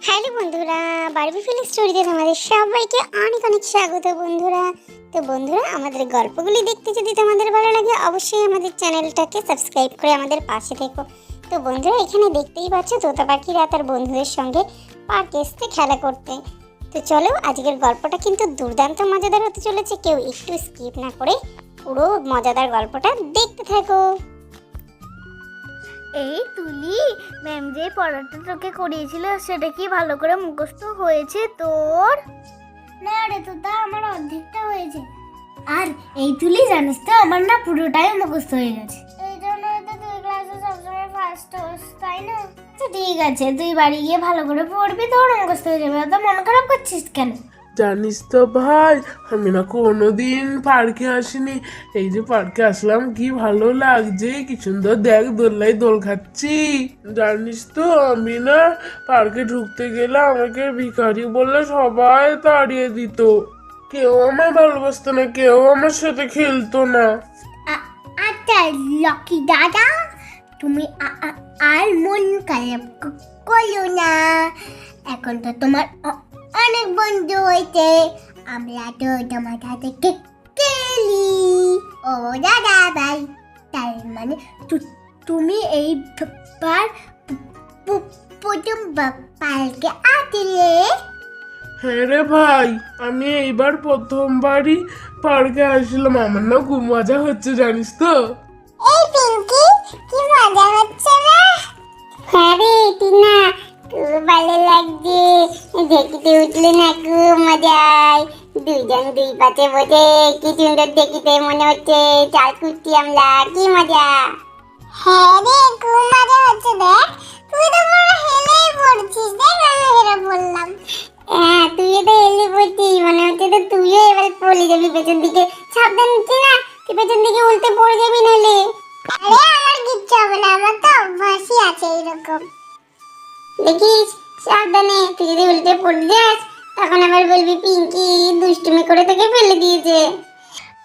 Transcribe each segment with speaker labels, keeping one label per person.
Speaker 1: Hello বন্ধুরা, Barbie film স্টোরিতে তোমাদের সবাইকে অনেক অনেক স্বাগত বন্ধুরা। তো বন্ধুরা, আমাদের গল্পগুলি দেখতে যদি তোমাদের ভালো লাগে অবশ্যই আমাদের চ্যানেলটাকে সাবস্ক্রাইব করে আমাদের পাশে থেকো। তো বন্ধুরা, এখানে দেখতেই পাচ্ছ তোতা পাখিরা তার বন্ধুদের সঙ্গে পার্কে এসে খেলা করতে। তো চলো, আজকের গল্পটা কিন্তু দুর্দান্ত মজাদার হতে চলেছে, কেউ একটু স্কিপ না করে পুরো মজাদার গল্পটা দেখতে থাকো।
Speaker 2: এই তুলি, ম্যাম যে পড়াটা তোকে করিয়েছিল সেটা কি ভালো করে মুখস্থ হয়েছে তোর? না রে তোতা, আমার অর্ধেকটা হয়েছে। আর এই তুলি, জানিস তো আমার না পুরোটাই মুখস্থ হয়ে গেছে। এই জন্য তো তুই ক্লাসে সবসময় ফার্স্ট হোস, তাই না? আচ্ছা ঠিক আছে, তুই বাড়ি গিয়ে ভালো করে পড়বি, তোর মুখস্থ হয়ে যাবে। অত মন খারাপ করছিস কেন?
Speaker 3: জানিস তো ভাই, আমি না কোনোদিন পার্কে আসিনি। এই যে পার্কে আসলাম, কি ভালো লাগছে, কি সুন্দর দেখ, দোলনায় দোল খাচ্ছি। জানিস তো, আমি না পার্কে ঢুকতে গেলে আমাকে ভিখারি বললে সবাই তাড়িয়ে দিত। কেউ আমার ভালোবাসতো না, কেউ আমার সাথে খেলতো না।
Speaker 2: আচ্ছা লকি দাদা, তুমি আর মন খারাপ করো না। এখন তো তোমার অনেক বন্ধু হয়েছে, আমরা তো তোমার সাথে খেলি। ও দাদা ভাই, তার মানে তুমি এই প্রথম পার্কে আসলে?
Speaker 3: হ্যাঁ রে ভাই, আমি এইবার প্রথমবারই পার্কে আসলাম। আমার না খুব মজা হচ্ছে, জানিস তো।
Speaker 1: এই পিঙ্কি, কি মজা হচ্ছে না? হ্যাঁ রে টিনা, খুব ভালো লাগছে। দেখিতে উঠলে না খুব মজা হয়। দুইজন দুই পাশে বসে কি সুন্দর দেখিতে মনে হচ্ছে। চাল কুটছি আমরা, কি মজা। হ্যাঁ রে, খুব মজা হচ্ছে। দেখ, তুই তো পুরো হেলেই পড়ছিস। দেখ, আমি হেরে বললাম। হ্যাঁ, তুই তো হেলে পড়ছিস, মনে হচ্ছে তো তুইও এবার পড়ে যাবি পেছন দিকে। সাবধান হচ্ছে না, তুই পেছন দিকে উল্টে পড়ে যাবি নইলে। আরে আমার কিচ্ছু হবে না, আমার তো অভ্যাসই আছে এরকম। দেখিস, সাবধানে, তুই যদি উল্টে পড়ে যাস তখন আবার বলবি পিঙ্কি দুষ্টুমি করে তোকে ফেলে দিয়েছে।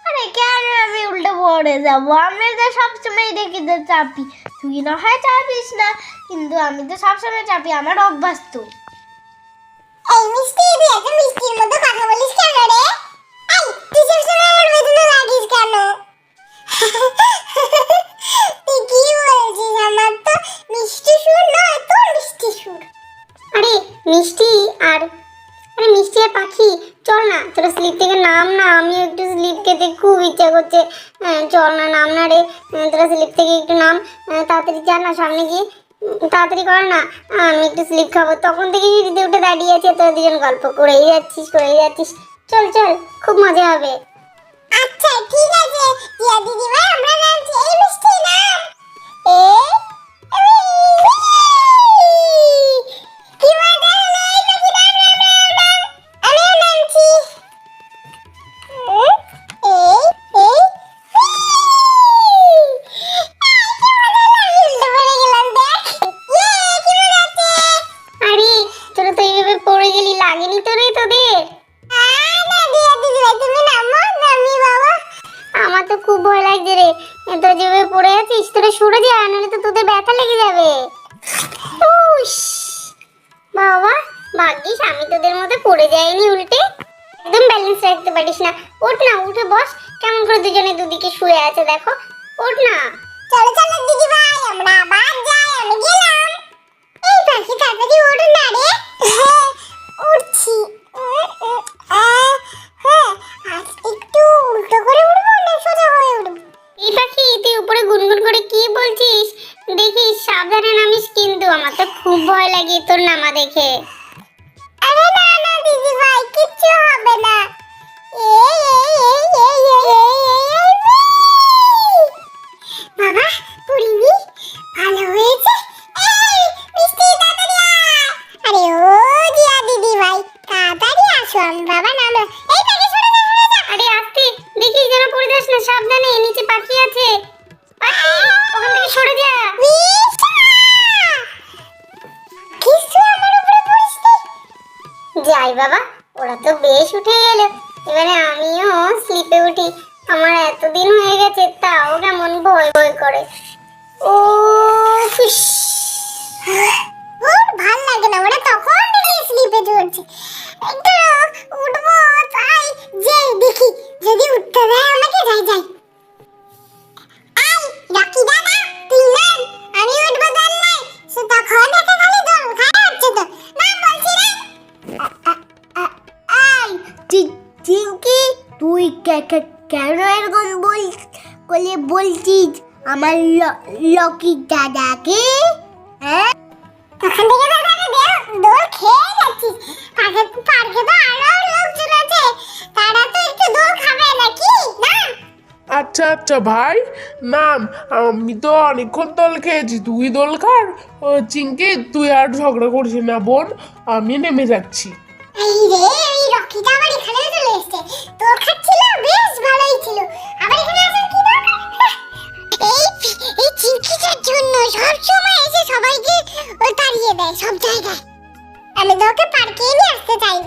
Speaker 2: আরে কেন আমি উল্টো পড়ে যাবো? আমি তো সবসময় দেখিতে চাপি, তুই না হয় চাপিস না, কিন্তু আমি তো সবসময় চাপি, আমার অভ্যাস তো।
Speaker 1: এই মিষ্টি, তুই এত মিষ্টির মতো কথা বলিস কেন রে? এই, তুই সবসময় আমার পেছনে লাগিস কেন? তুই কি বলছিস? আমার তো মিষ্টি সুর নয়, তোর মিষ্টি সুর। আরে মিষ্টি আর মিষ্টি আর পাখি, চল না তোরা স্লিপ থেকে নাম না, আমি একটু স্লিপ খেতে খুব ইচ্ছা করছে। চল না, নাম না রে, তোরা স্লিপ থেকে একটু নাম। তাড়াতাড়ি যা না, সামনে গিয়ে তাড়াতাড়ি কর না, আমি একটু স্লিপ খাবো। তখন থেকে সিঁড়িতে উঠে দাঁড়িয়ে আছে, তোরা দুজন গল্প করেই যাচ্ছিস। চল চল, খুব মজা হবে। আচ্ছা ঠিক আছে টিয়া দিদিভাই, আমরা নামছি। এই মিষ্টি নাম। কি মজা হলো, এই পাখি নাম নাম নাম নাম। আমিও নামছি। আরে তোরা তো এইভাবে পড়ে গেলি, লাগেনি তো রে তোদের? আমার তো খুব ভয় লাগছে রে, তোরা যেভাবে পড়ে আছিস, তোরা সরে যা, নাহলে তো তোদের ব্যথা লেগে যাবে। উস, বাবা, ভাগ্যিস আমি তোদের মধ্যে পড়ে যাইনি উল্টে। একদম ব্যালেন্স রাখতে পারিস না। ওঠ না, উঠে বস। কেমন করে দুজনে দুদিকে শুয়ে আছে দেখো। ওঠ না। চলো চলো দিদি ভাই, আমরা আবার যাই, আমি গেলাম। এই পাখি, তাড়াতাড়ি ওঠ না রে। হ্যাঁ, উঠছি। হ্যাঁ, আজ একটু উল্টো করে উঠবো না সোজা হয়ে উঠবো? এই পাখি, তুই উপরে গুনগুন করে কি বলছিস? দেখিস, সাবধানে নামিস কিন্তু, আমার তো খুব ভয় লাগে তোর নামা দেখে। আরে না না দিদি ভাই, কিচ্ছু হবে না। বাবা, পুরিনি ভালো হয়েছে। এই মিষ্টি, তাড়াতাড়ি আয়। আরে ও জিয়া দিদি ভাই, তাড়াতাড়ি আসো। আমি বাবা নামলো। এই পাখি, সরে যা সরে যা। আরে আস্তে, দেখিস যেন পড়ে যাস না, সাবধানে, নিচে পাখি আছে। পাখি, ওখান থেকে সরে যা। কিছু আমার উপরে পড়িস নি। যাই বাবা, ওরা তো বেশ উঠে গেল, এবারে আমিও স্লিপে উঠি। আমার এতদিন হয়ে গেছে, তাও কেমন ভয় ভয় করে। ও ফুস, ভাল লাগে না, ওরা তখন থেকে
Speaker 2: কেন এরকম বলছিস আমার লকি দাদাকে? হ্যাঁ,
Speaker 1: তখন থেকে তো তাকে দোল খেয়ে যাচ্ছিস। পার্কে তো আরো লোকজন আছে, তারা তো একটু দোল খাবে নাকি না?
Speaker 3: আচ্ছা আচ্ছা ভাই, নাম। আমি তো অনেকক্ষণ দোল খেয়েছি, তুই দোল খার। চিঙ্কি তুই আর ঝগড়া করছিস না বোন, আমি নেমে যাচ্ছি।
Speaker 1: এই রে, এই রকিটা আবার এখানে চলে এসেছে। দোল খাচ্ছিল, বেশ ভালোই ছিল। আবার এখানে আসার কি দরকার? এই চিঙ্কিটার জন্য সব সময় এসে সবাইকে তাড়িয়ে দেয় সব জায়গায়। আমি তো ওকে পার্কে নিয়ে আসতে চাই,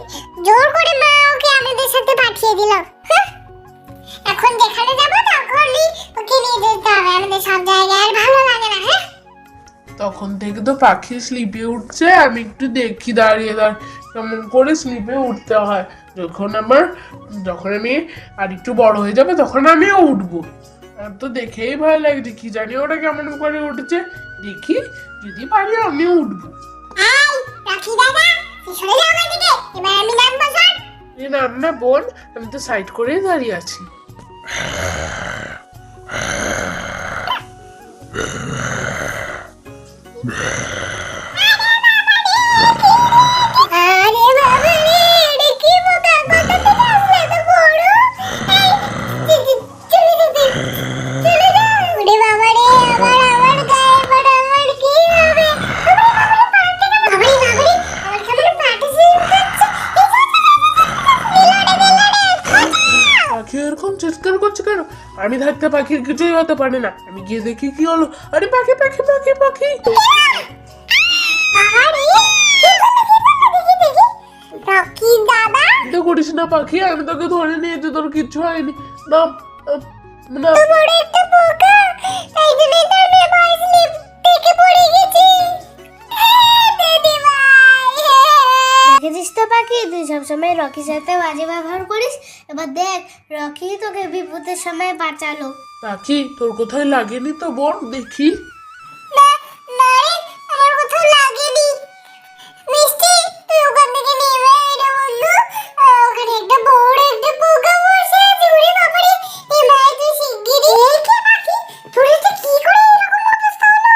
Speaker 1: জোর করে মা ওকে আমাদের সাথে পাঠিয়ে দিল। এখন যেখানে যাবো তখনই ওকে নিয়ে যেতে হবে আমাদের সব জায়গায়, আর ভালো লাগে না। হ্যাঁ,
Speaker 3: তখন থেকে তো পাখি স্লিপে উঠছে, আমি একটু দেখি দাঁড়িয়ে কেমন করে স্লিপে উঠতে হয়। যখন আমি আর একটু বড় হয়ে যাবে তখন আমিও উঠবো। আমার তো দেখেই ভয় লাগছে, কি জানি ওটা কেমন করে উঠছে। দেখি যদি পারি আমিও উঠবো।
Speaker 1: এই রাখি দাদা, তুই সরে যাও আমার দিকে, এবার আমি নামবো। সর।
Speaker 3: এ নাম না বোন, আমি তো সাইড করেই দাঁড়িয়ে আছি।
Speaker 1: আরে বাবা রে, এটা কি বোকা, কোথা থেকে আসলে এত বড়? চলে যাও। ওরে বাবা রে, আমার গায়ে পড়ে আমার কি হবে? বাবারে, আমার কেমন পাটি ছিঁড়ছে।
Speaker 3: পাখি এরকম চিৎকার করছে কেন? আমি থাকতে পাখির কিছুই হতে পারে না। আমি গিয়ে দেখি কি হলো। আরে পাখি পাখি পাখি পাখি!
Speaker 1: রকি দাদা,
Speaker 3: চিন্তা করিস না পাখি, আমি তোকে ধরে নিয়েছি, তোর কিচ্ছু হয়নি। নাম না।
Speaker 1: বড় একটা বোকা, তাই জন্যই তো আমি ভয় স্লিপ থেকে পড়ে গেছি। দিদি ভাই,
Speaker 2: দেখেছিস তো পাখি, তুই সবসময় রকির সাথে বাজে ব্যবহার করিস। এবার দেখ, রকি তোকে বিপদের সময় বাঁচালো।
Speaker 3: পাখি তোর কোথায় লাগেনি তো বোন? দেখি।
Speaker 1: না না রে, আমার কোথাও লাগেনি। মিষ্টি, তুই ওখান থেকে নেমে আয় রে বন্ধু। ওখানে একটা বড় একটা বোকা বসে আছে। ওরে বাবারে, এবার তুই শিগগিরই এই কে পাখি, তোর এটা কি করে এরকম অবস্থা হলো?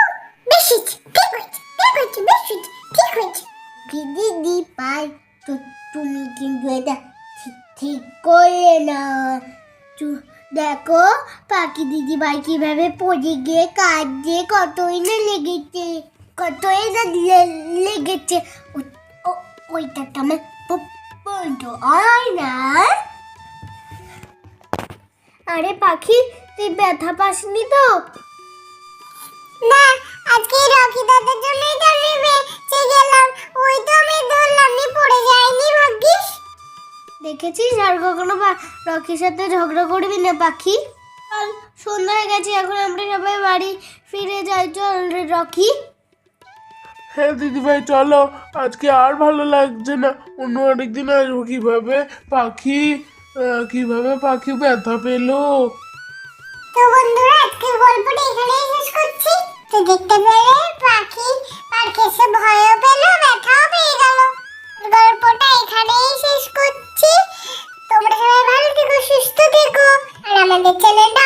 Speaker 1: বেশ হয়েছে, ঠিক হয়েছে, ঠিক হয়েছে, বেশ হয়েছে, ঠিক হয়েছে।
Speaker 2: দিদি পাই তো, তুমি কিন্তু এটা ঠিক করলে না। দেখো পাখি দিদি ভাই কিভাবে পড়ে গিয়ে কাঁদছে, কতই না লেগেছে, লেগেছে। ওইটা তো আমার বন্ধু হয় না। আরে পাখি, তুই ব্যথা পাসনি তো?
Speaker 1: না, আজকে রকি দাদার জন্যই তো আমি বেঁচে গেলাম। ওই তো আমি ধরলাম, নি পড়ে যাইনি, ভাগ্যিস।
Speaker 2: দেখেছিস, আর কখনো রকির সাথে ঝগড়া করবি না পাখি। চল, সন্ধ্যা হয়ে গেছে, এখন আমরা সবাই বাড়ি ফিরে যাই। চল রে রকি।
Speaker 3: হ্যাঁ দিদি ভাই চলো, আজকে আর ভালো লাগছে না। অন্য আরেকদিন আসবো। কিভাবে পাখি ব্যথা পেলো?
Speaker 1: তো বন্ধুরা, আজকের গল্পটা এখানেই শেষ করছি। তো দেখতে পেলে পাখি পার্কে এসে ভয়ও পেল, ব্যথাও পেয়ে গেল। গল্পটা এখানেই শেষ করছি। তোমরা সবাই ভালো থেকো, সুস্থ থেকো, আর আমাদের চ্যানেলটা